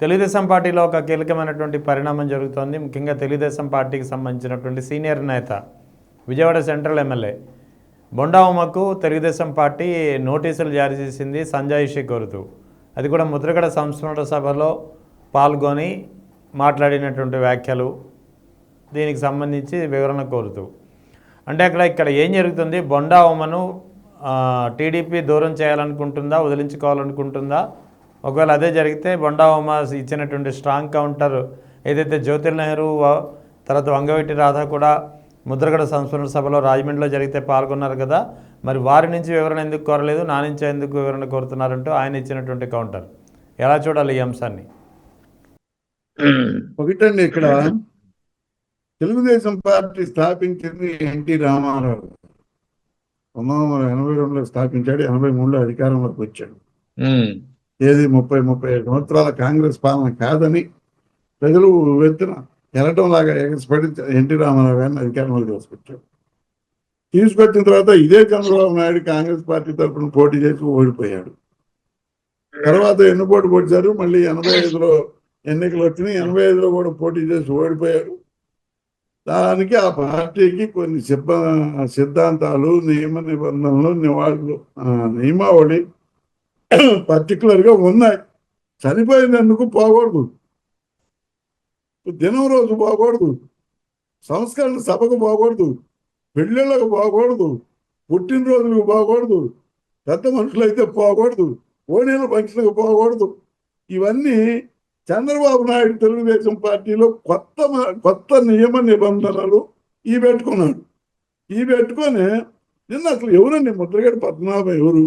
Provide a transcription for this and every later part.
తెలుగుదేశం పార్టీలో ఒక కీలకమైనటువంటి పరిణామం జరుగుతోంది. ముఖ్యంగా తెలుగుదేశం పార్టీకి సంబంధించినటువంటి సీనియర్ నేత, విజయవాడ సెంట్రల్ ఎమ్మెల్యే బొండా ఉమకు తెలుగుదేశం పార్టీ నోటీసులు జారీ చేసింది సంజాయిషి కోరుతూ. అది కూడా ముద్రగడ సంస్మరణ సభలో పాల్గొని మాట్లాడినటువంటి వ్యాఖ్యలు, దీనికి సంబంధించి వివరణ కోరుతూ. అంటే ఇక్కడ ఏం జరుగుతుంది? బొండా ఉమను టీడీపీ దూరం చేయాలనుకుంటుందా, వదిలించుకోవాలనుకుంటుందా? ఒకవేళ అదే జరిగితే బొండా ఉమ ఇచ్చినటువంటి స్ట్రాంగ్ కౌంటర్ ఏదైతే జ్యోతిర్ నెహ్రూ తర్వాత వంగవీటి రాధా కూడా ముద్రగడ సంస్మరణ సభలో రాజమండ్రిలో జరిగితే పాల్గొన్నారు కదా, మరి వారి నుంచి వివరణ ఎందుకు కోరలేదు, నా నుంచి ఎందుకు వివరణ కోరుతున్నారంటూ ఆయన ఇచ్చినటువంటి కౌంటర్. ఎలా చూడాలి ఈ అంశాన్ని? ఒకటండి, ఇక్కడ తెలుగుదేశం పార్టీ స్థాపించింది ఎన్టీ రామారావు 1982లో స్థాపించాడు. 83లో అధికారంలోకి వచ్చాడు. ఏది 35 సంవత్సరాల కాంగ్రెస్ పాలన కాదని ప్రజలు వెళ్తున్న ఎలటం లాగా ఎగసిపడి ఎన్టీ రామారావు గారిని అధికారంలో తీసుకొచ్చిన తర్వాత ఇదే చంద్రబాబు నాయుడు కాంగ్రెస్ పార్టీ తరఫున పోటీ చేసి ఓడిపోయాడు. తర్వాత ఎన్నుపోటు పొడిచారు. మళ్ళీ 85లో ఎన్నికలు వచ్చినాయి. 85లో కూడా పోటీ చేసి ఓడిపోయాడు. దానికి ఆ పార్టీకి కొన్ని సిద్ధాంతాలు, నియమ నిబంధనలు, నియమావళి పర్టికులర్గా ఉన్నాయి. చనిపోయినందుకు పోకూడదు, దినం రోజు పోకూడదు, సంస్కరణ సభకు పోకూడదు, పెళ్ళిళ్ళకు పోకూడదు, పుట్టినరోజులకు పోకూడదు, పెద్ద మనుషులైతే పోకూడదు, ఓణీల ఫంక్షన్లకు పోకూడదు. ఇవన్నీ చంద్రబాబు నాయుడు తెలుగుదేశం పార్టీలో కొత్త నియమ నిబంధనలు పెట్టుకున్నాడు. పెట్టుకొని నిన్న అసలు ఎవరండి ముద్రగడ పద్మనాభం? ఎవరు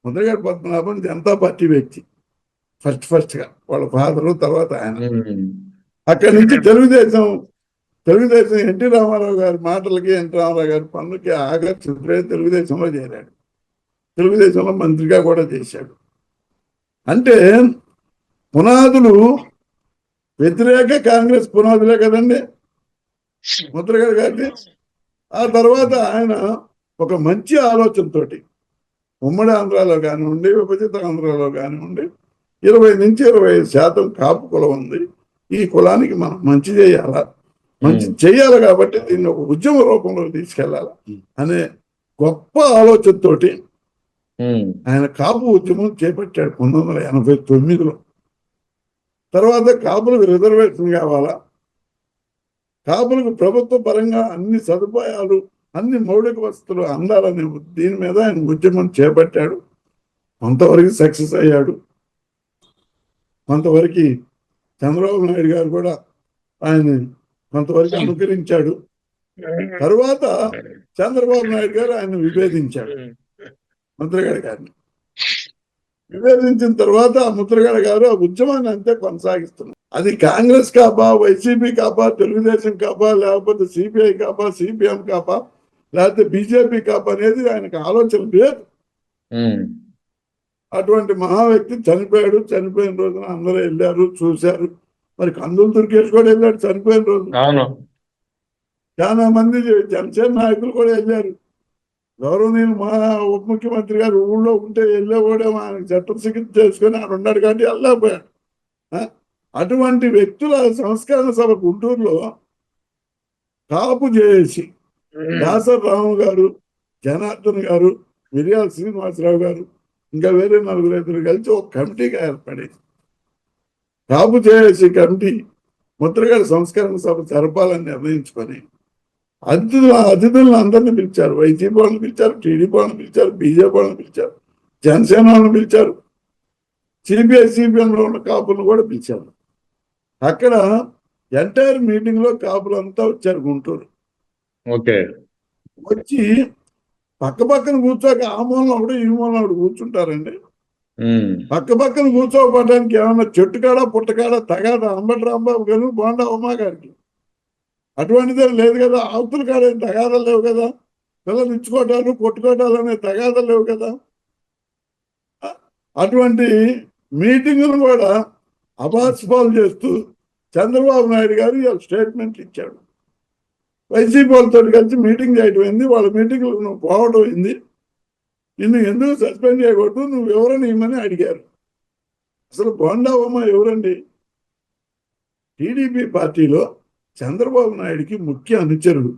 ముద్రగడ పద్మనాభం? జనతా పార్టీ వ్యక్తి ఫస్ట్గా, వాళ్ళ ఫాదరు, తర్వాత ఆయన. అక్కడి నుంచి తెలుగుదేశం ఎన్టీ రామారావు గారి మాటలకి, ఎన్టీ రామారావు గారి పనులకి ఆకర్షితులై తెలుగుదేశంలో చేరాడు. తెలుగుదేశంలో మంత్రిగా కూడా చేశాడు. అంటే పునాదులు వ్యతిరేక కాంగ్రెస్ పునాదులే కదండి ముద్రగడ గారికి. ఆ తర్వాత ఆయన ఒక మంచి ఆలోచనతోటి ఉమ్మడి ఆంధ్రాలో కానివ్వండి, విభజిత ఆంధ్రాలో కానివ్వండి, 20 నుంచి 25% కాపు కులం ఉంది. ఈ కులానికి మనం మంచి చేయాలి కాబట్టి దీన్ని ఒక ఉద్యమ రూపంలో తీసుకెళ్లాలి అనే గొప్ప ఆలోచనతోటి ఆయన కాపు ఉద్యమం చేపట్టాడు 1989లో. తర్వాత కాపులకు రిజర్వేషన్ కావాలా, కాపులకు ప్రభుత్వ పరంగా అన్ని సదుపాయాలు, అన్ని మౌలిక వసతులు అందాలనే దీని మీద ఆయన ఉద్యమం చేపట్టాడు. కొంతవరకు సక్సెస్ అయ్యాడు. కొంతవరకు చంద్రబాబు నాయుడు గారు కూడా ఆయన కొంతవరకు అనుకరించాడు. తరువాత చంద్రబాబు నాయుడు గారు ఆయన విభేదించాడు. ముద్రగడ గారిని విభేదించిన తర్వాత ఆ ముద్రగడ గారు ఆ ఉద్యమాన్ని అంతే కొనసాగిస్తున్నారు. అది కాంగ్రెస్ కాపా, వైసీపీ కాపా, తెలుగుదేశం కాపా, లేకపోతే సిపిఐ కాపా, సిపిఎం కాపా, లేకపోతే బీజేపీ కాపా అనేది ఆయనకు ఆలోచన లేదు. అటువంటి మహా వ్యక్తి చనిపోయాడు. చనిపోయిన రోజున అందరూ వెళ్ళారు, చూశారు. మరి కందులు దుర్గేష్ కూడా వెళ్ళాడు చనిపోయిన రోజు. చాలా మంది జనసేన నాయకులు కూడా వెళ్ళారు. గౌరవనీయులు మా ఉప ముఖ్యమంత్రి గారు ఊళ్ళో ఉంటే వెళ్ళేవాడేమో, ఆయన చట్టం చికిత్స చేసుకొని ఆయన ఉన్నాడు కాబట్టి వెళ్ళలేకపోయాడు. అటువంటి వ్యక్తుల సంస్కరణ సభ గుంటూరులో కాపు చేసి దాసర్ రాము గారు, జనార్దన్ గారు, మిర్యాల శ్రీనివాసరావు గారు, ఇంకా వేరే 4-5 కలిసి ఒక కమిటీగా ఏర్పడి కాపు చేసి కమిటీ ముద్రగడ సంస్కరణ సభ జరపాలని నిర్ణయించుకొని అతిథులను అందరినీ పిలిచారు. వైసీపీ వాళ్ళని పిలిచారు, టీడీపీ వాళ్ళని పిలిచారు, బీజేపీ వాళ్ళని పిలిచారు, జనసేన వాళ్ళని పిలిచారు, సిపిఐ సిపిఎంలో ఉన్న కాపులను కూడా పిలిచారు. అక్కడ ఎంటైర్ మీటింగ్ లో కాపులంతా వచ్చారు గుంటూరు. వచ్చి పక్కన కూర్చోక ఆ మూలం ఒకటి ఈ మూలం ఒకటి కూర్చుంటారండి. పక్కన కూర్చోకపోవడానికి ఏమన్నా చెట్టుకాడ పుట్టకాడ తగాద అంబటి రాంబాబు గారు, బోండా ఉమా గారికి అటువంటిదే లేదు కదా. ఆవుతుల కాడ తగాదాలు లేవు కదా. పిల్లలు ఇచ్చుకోవటాలు, కొట్టుకోవటాలు అనే తగాదాలు లేవు కదా. అటువంటి మీటింగులు కూడా అబాస్పాలు చేస్తూ చంద్రబాబు నాయుడు గారు స్టేట్మెంట్లు ఇచ్చాడు. వైసీపీ వాళ్ళతో కలిసి మీటింగ్ చేయడం అయింది. వాళ్ళ మీటింగ్లో నువ్వు పోవడం అయింది. నిన్ను ఎందుకు సస్పెండ్ చేయకూడదు, నువ్వు వివరణ ఇవ్వమని అడిగారు. అసలు బోండా ఉమ ఎవరండి? టీడీపీ పార్టీలో చంద్రబాబు నాయుడికి ముఖ్య అనుచరుడు,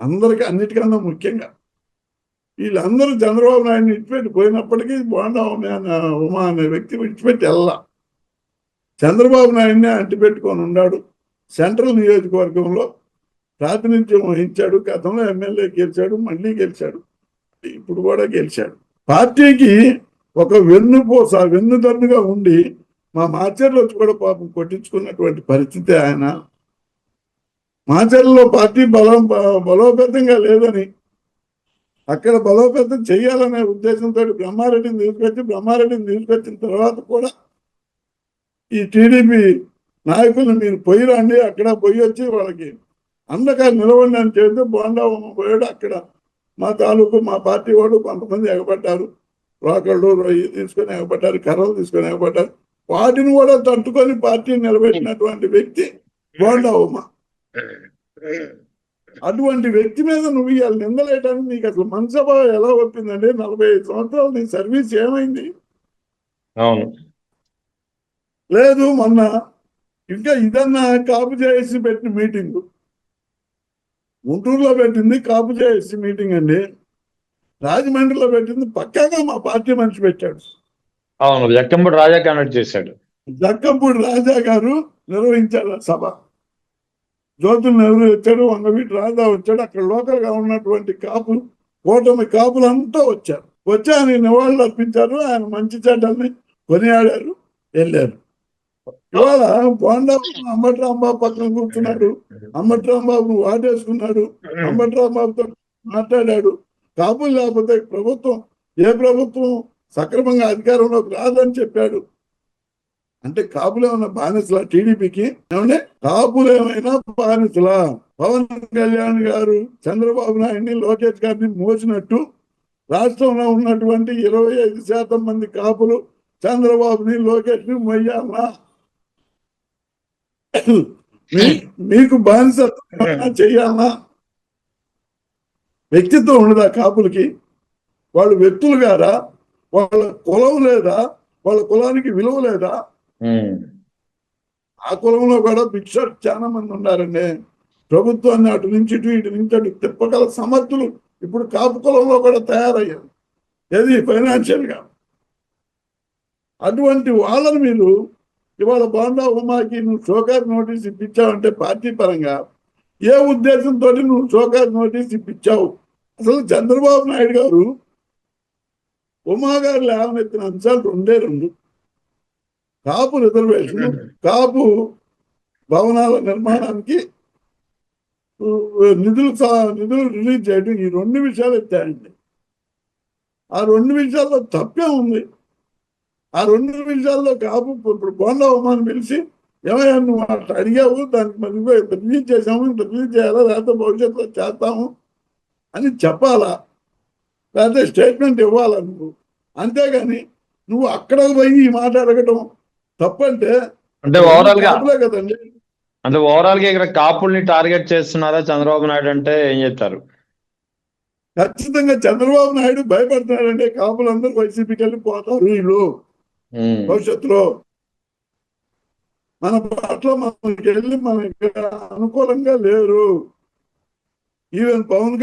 అందరికీ అన్నిటికన్నా ముఖ్యంగా. వీళ్ళందరూ చంద్రబాబు నాయుడిని విడిచిపెట్టి పోయినప్పటికీ బోండా ఉమ అనే వ్యక్తి విడిచిపెట్టి వెళ్ళా. చంద్రబాబు నాయుడిని అంటిపెట్టుకొని ఉన్నాడు. సెంట్రల్ నియోజకవర్గంలో ప్రాతినిధ్యం వహించాడు. గతంలో ఎమ్మెల్యే గెలిచాడు, మళ్ళీ గెలిచాడు, ఇప్పుడు కూడా గెలిచాడు. పార్టీకి ఒక వెన్నుదన్నుగా ఉండి మా మాచర్లో కూడా పాపం కొట్టించుకున్నటువంటి పరిస్థితి ఆయన. మాచర్లలో పార్టీ బలోపేతంగా లేదని అక్కడ బలోపేతం చేయాలనే ఉద్దేశంతో బ్రహ్మారెడ్డిని తీసుకొచ్చిన తర్వాత కూడా ఈ టీడీపీ నాయకులు మీరు పోయి రండి, అక్కడ పోయి వచ్చి వాళ్ళకి అందగా నిలవండి అని చేస్తే బోండా పోయాడు. అక్కడ మా తాలూకు మా పార్టీ వాళ్ళు కొంతమంది ఎగబడ్డారు, రోకళ్ళు రొయ్యి తీసుకొని ఎగబడ్డారు, కర్రలు తీసుకొని ఎగబడ్డారు. వాటిని కూడా తట్టుకొని పార్టీని నిలబెట్టినటువంటి వ్యక్తి బోండా ఉమ. అటువంటి వ్యక్తి మీద నువ్వు ఇవాళ నిందలేయటానికి నీకు అసలు మనసభ ఎలా వచ్చిందండి? 45 సంవత్సరాలు నీ సర్వీస్ ఏమైంది? అవును, లేదు మొన్న ఇంకా ఇదన్నా కాపు చేసి పెట్టిన మీటింగ్, గుంటూరులో పెట్టింది కాపు చేసి మీటింగ్ అండి. రాజమండ్రిలో పెట్టింది పక్కాగా మా పార్టీ మనిషి పెట్టాడు. అవును, జక్కంపూడి రాజా కండక్ట్ చేశాడు. జక్కంపూడి రాజా గారు నిర్వహించారు సభ. జ్యోతులు నెహ్రూ వచ్చాడు, వంగవీటి రాజా వచ్చాడు. అక్కడ లోకల్ గా ఉన్నటువంటి కాపులు, కూటమి కాపులంతా వచ్చారు. వచ్చి ఆయన నివాళులు అర్పించారు. ఆయన మంచి చెడ్డల్ని కొనియాడారు, వెళ్ళారు. ఇవాళ బోండా అంబటి రాంబాబు పక్కన కూర్చున్నాడు. అంబటి రాంబాబును వాటేసుకున్నాడు. అంబటి రాంబాబుతో మాట్లాడాడు. కాపులు లేకపోతే ఏ ప్రభుత్వం సక్రమంగా అధికారంలోకి రాదని చెప్పాడు. అంటే కాపులు ఏమైనా బానిసలా టీడీపీకి? ఏమంటే కాపులు ఏమైనా బానిసలా? పవన్ కళ్యాణ్ గారు చంద్రబాబు నాయుడిని, లోకేష్ గారిని మోసినట్టు రాష్ట్రంలో ఉన్నటువంటి 25% మంది కాపులు చంద్రబాబుని, లోకేష్ ని మొయ్యాలా? మీకు బానిసత్వం చెయ్యాలా? వ్యక్తిత్వం ఉండదా కాపులకి? వాళ్ళు వ్యక్తులు గారా? వాళ్ళ కులం లేదా? వాళ్ళ కులానికి విలువ లేదా? ఆ కులంలో కూడా భిక్ష చాలా మంది ఉన్నారండి. ప్రభుత్వాన్ని అటు నుంచి ఇటు నుంచి అటు తిప్పగల సమర్థులు ఇప్పుడు కాపు కులంలో కూడా తయారయ్యారు. ఏది ఫైనాన్షియల్ గా. అటువంటి వాళ్ళని మీరు ఇవాళ బోండా ఉమాకి నువ్వు షోకాజ్ నోటీస్ ఇప్పించావంటే పార్టీ పరంగా ఏ ఉద్దేశంతో నువ్వు షోకాజ్ నోటీస్ ఇప్పించావు? అసలు చంద్రబాబు నాయుడు గారు ఉమా గారు లేవనెత్తిన అంశాలు రెండు. కాపు రిజర్వేషన్, కాపు భవనాల నిర్మాణానికి నిధులు రిలీజ్ చేయడం, ఈ 2 విషయాలు ఎత్తాయండి. ఆ 2 విషయాల్లో తప్పే ఉంది. ఆ 2 విషయాల్లో కాపు ఇప్పుడు బోండా ఉమాని పిలిచి ఏమయ్యా నువ్వు అట్లా అడిగావు, దానికి మరి రిలీజ్ చేసాము, ఇంత రిలీజ్ చేయాలా, లేకపోతే భవిష్యత్తులో చేస్తాము అని చెప్పాలా, లేకపోతే స్టేట్మెంట్ ఇవ్వాలా నువ్వు? అంతేగాని నువ్వు అక్కడ పోయి ఈ మాట అడగటం తప్పంటే అంటే ఓవరాల్ గా కదండి. అంటే ఓవరాల్ గా ఇక్కడ కాపుల్ని టార్గెట్ చేస్తున్నారా చంద్రబాబు నాయుడు అంటే ఏం చెప్తారు? ఖచ్చితంగా చంద్రబాబు నాయుడు భయపడుతున్నాడంటే కాపులందరూ వైసీపీకి వెళ్ళిపోతారు వీళ్ళు భవిష్యత్తులో. మన పట్ల మనకి వెళ్ళి మనకి అనుకూలంగా లేరు. ఈవెన్ పవన్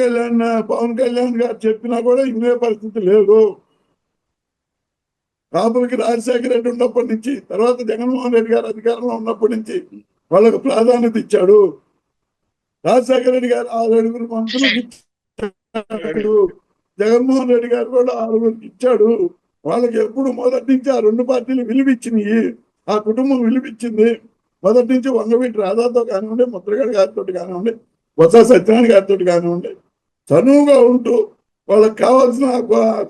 కళ్యాణ్ గారు చెప్పినా కూడా ఇదే పరిస్థితి లేదు. కాపులకి రాజశేఖర రెడ్డి ఉన్నప్పటి నుంచి, తర్వాత జగన్మోహన్ రెడ్డి గారు అధికారంలో ఉన్నప్పటి నుంచి వాళ్ళకు ప్రాధాన్యత ఇచ్చాడు. రాజశేఖర రెడ్డి గారు 6 మంత్రులకు ఇచ్చాడు. జగన్మోహన్ రెడ్డి గారు కూడా 6 ఇచ్చాడు. వాళ్ళకి ఎప్పుడు మొదటి నుంచి ఆ 2 పార్టీలు విలువిచ్చినాయి. ఆ కుటుంబం విలువిచ్చింది. మొదటి నుంచి వంగవీటి రాధాతో కానివ్వండి, ముద్రగడ గారితో కానివ్వండి, బొత్స సత్యనారాయణ గారితో కానివ్వండి, చనువుగా ఉంటూ వాళ్ళకి కావాల్సిన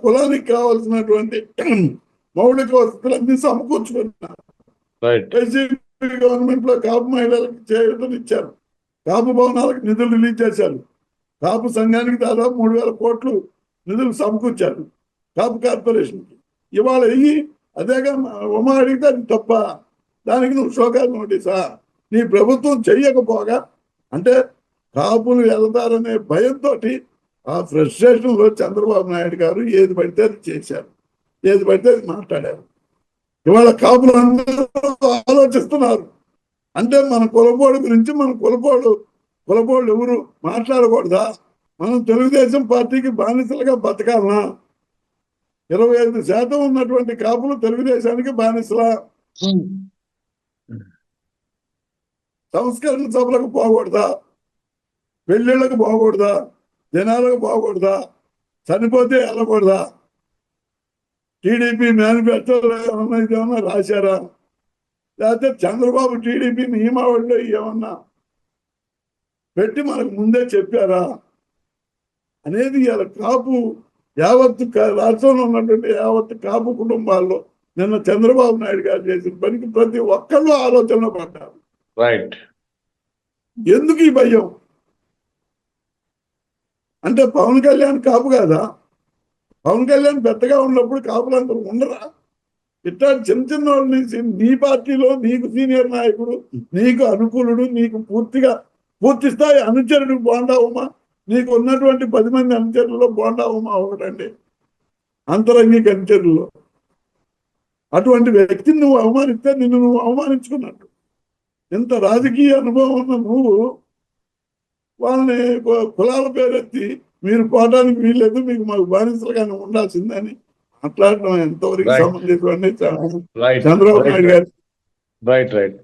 కులానికి కావాల్సినటువంటి మౌలిక వసతులన్నీ సమకూర్చుకున్నారు. వైసీపీ గవర్నమెంట్ లో కాపు మహిళలకు చేయూతలు ఇచ్చారు. కాపు భవనాలకు నిధులు రిలీజ్ చేశారు. కాపు సంఘానికి దాదాపు 3,000 కోట్లు నిధులు సమకూర్చారు కాపు కార్పొరేషన్కి. ఇవాళ అదేగా ఉమా అడిగితే అది తప్ప, దానికి నువ్వు షోకాజ్ నోటీసా? నీ ప్రభుత్వం చెయ్యకపోగా అంటే కాపులు వెళ్తారనే భయంతో ఆ ఫ్రస్ట్రేషన్ లో చంద్రబాబు నాయుడు గారు ఏది పడితే అది చేశారు, ఏది పడితే అది మాట్లాడారు. ఇవాళ కాపులు అందరూ ఆలోచిస్తున్నారు. అంటే మన కులపోడు గురించి మన కులపోళ్ళు ఎవరు మాట్లాడకూడదా? మనం తెలుగుదేశం పార్టీకి బానిసలుగా బతకాలనా? 25% ఉన్నటువంటి కాపులు తెలుగుదేశానికి బానిసలా? సంస్కరణ సభలకు పోకూడదా? పెళ్లిళ్ళకు పోకూడదా? జనాలకు పోకూడదా? చనిపోతే వెళ్ళకూడదా? టీడీపీ మేనిఫెస్టోలో ఏమన్నా రాశారా? లేకపోతే చంద్రబాబు టీడీపీ నియమావళిలో ఏమన్నా పెట్టి మనకు ముందే చెప్పారా అనేది ఇలా కాపు యావత్తు రాష్ట్రంలో ఉన్నటువంటి యావత్తు కాపు కుటుంబాల్లో నిన్న చంద్రబాబు నాయుడు గారు చేసిన పనికి ప్రతి ఒక్కళ్ళు ఆలోచనలో పడ్డారు. రైట్. ఎందుకు ఈ భయం? అంటే పవన్ కళ్యాణ్ కాపు కాదా? పవన్ కళ్యాణ్ పెద్దగా ఉన్నప్పుడు కాపులందరూ ఉండరా? ఇట్లాంటి చిన్న చిన్న వాళ్ళని నీ పార్టీలో నీకు సీనియర్ నాయకుడు, నీకు అనుకూలుడు, నీకు పూర్తి స్థాయి అనుచరుడు బోండా ఉమా, నీకు ఉన్నటువంటి 10 మంది అనుచరుల్లో బోండా ఉమా ఒకటండి, అంతరంగిక అనుచరుల్లో. అటువంటి వ్యక్తిని నువ్వు అవమానిస్తే నిన్ను నువ్వు అవమానించుకున్నట్టు. ఇంత రాజకీయ అనుభవం ఉన్న నువ్వు వాళ్ళని కులాల పేరెత్తి మీరు పోవడానికి వీల్లేదు, మీకు మాకు బానిసలుగానే ఉండాల్సిందని మాట్లాడడం ఎంతవరకు సమంజసం అండి చంద్రబాబు నాయుడు గారు? రైట్.